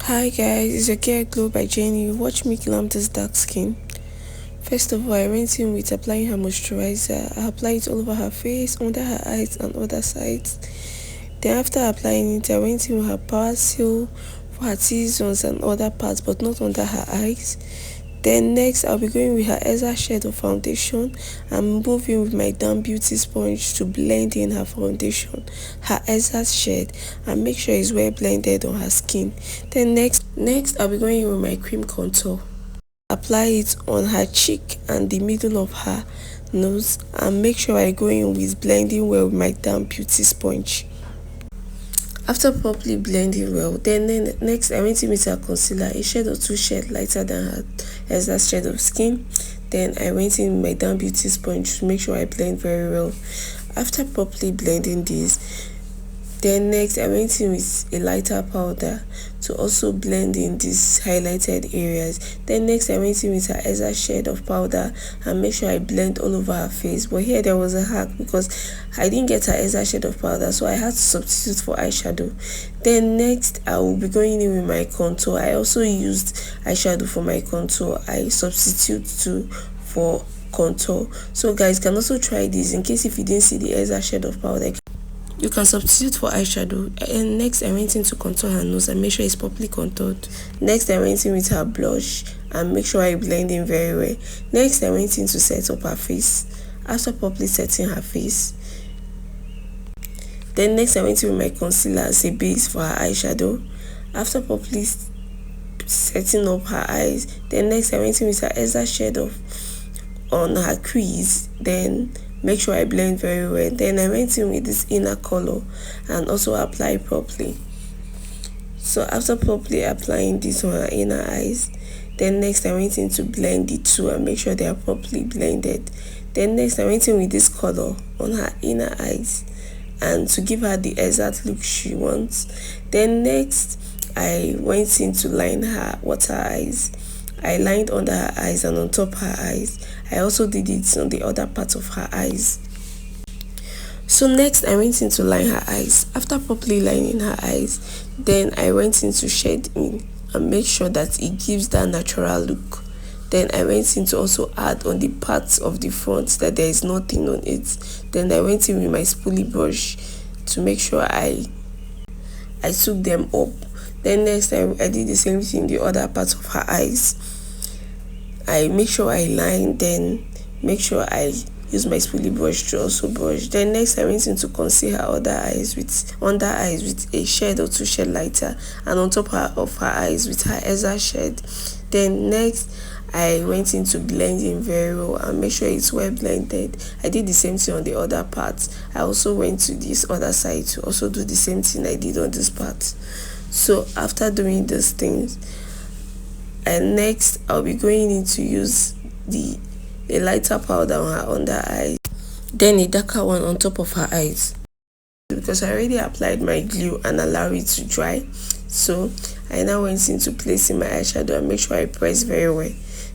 Hi guys, it's your Care Glow by Jenny. Watch me glam this dark skin. First of all, I went in with applying her moisturizer. I applied it all over her face, under her eyes and other sides. Then after applying it, I went in with her power seal for her T-zones and other parts, but not under her eyes. Then next, I'll be going with her eyeshadow foundation and moving with my damp beauty sponge to blend in her foundation, her exact shade, and make sure it's well blended on her skin. Then next I'll be going in with my cream contour. Apply it on her cheek and the middle of her nose, and make sure I go in with blending well with my damp beauty sponge. After properly blending well, then next I went in with her concealer, a shade or two shades lighter than her exact shade of skin. Then I went in with my damp beauty sponge to make sure I blend very well. After properly blending this, then next I went in with a lighter powder to also blend in these highlighted areas. Then next I went in with her exact shade of powder and make sure I blend all over her face. But here there was a hack because I didn't get her exact shade of powder, so I had to substitute for eyeshadow. Then next I will be going in with my contour. I also used eyeshadow for my contour. I substitute for contour. So guys can also try this in case if you didn't see the exact shade of powder. You can substitute for eyeshadow. And next I went in to contour her nose and make sure it's properly contoured. Next I went in with her blush and make sure I blend in very well. Next I went in to set up her face. After properly setting her face, then next I went in with my concealer as a base for her eyeshadow. After properly setting up her eyes, then next I went in with her exact shade on her crease. Then make sure I blend very well. Then I went in with this inner color and also apply properly. So after properly applying this on her inner eyes, then next I went in to blend the two and make sure they are properly blended. Then next I went in with this color on her inner eyes and to give her the exact look she wants. Then next I went in to line her water eyes. I lined under her eyes and on top her eyes. I also did it on the other part of her eyes. So next I went in to line her eyes. After properly lining her eyes, then I went in to shade in and make sure that it gives that natural look. Then I went in to also add on the parts of the front that there is nothing on it. Then I went in with my spoolie brush to make sure I took them up. Then next I did the same thing in the other part of her eyes. I make sure I line, then make sure I use my spoolie brush to also brush. Then next I went in to conceal her under eyes with a shade or two shade lighter, and on top of her eyes with her exact shade. Then next I went in to blend in very well and make sure it's well blended. I did the same thing on the other part. I also went to this other side to also do the same thing I did on this part. So after doing these things, and next I'll be going in to use a lighter powder on her under eyes, then a darker one on top of her eyes, because I already applied my glue and allowed it to dry. So I now went into placing my eyeshadow and make sure I press very well.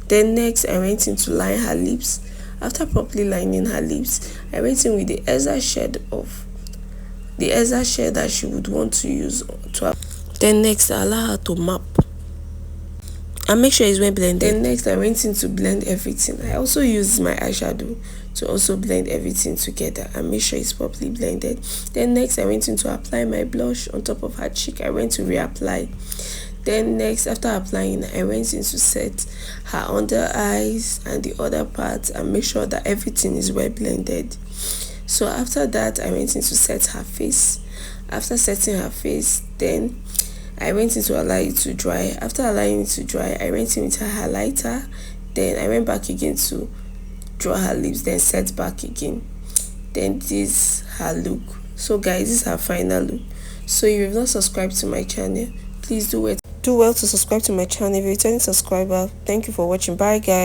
Then next I went in to line her lips. After properly lining her lips, I went in with the exact shade that she would want to use to apply. Then next I allow her to map and make sure it's well blended. Then next I went in to blend everything. I also used my eyeshadow to also blend everything together and make sure it's properly blended. Then next I went in to apply my blush on top of her cheek. I went to reapply. Then next, after applying, I went in to set her under eyes and the other parts and make sure that everything is well blended. So after that, I went in to set her face. After setting her face, then I went in to allow it to dry. After allowing it to dry, I went in with her highlighter. Then I went back again to draw her lips, then set back again. Then this her look. So guys, this is her final look. So if you've not subscribed to my channel, please do well to subscribe to my channel. If you're a returning subscriber, thank you for watching. Bye guys.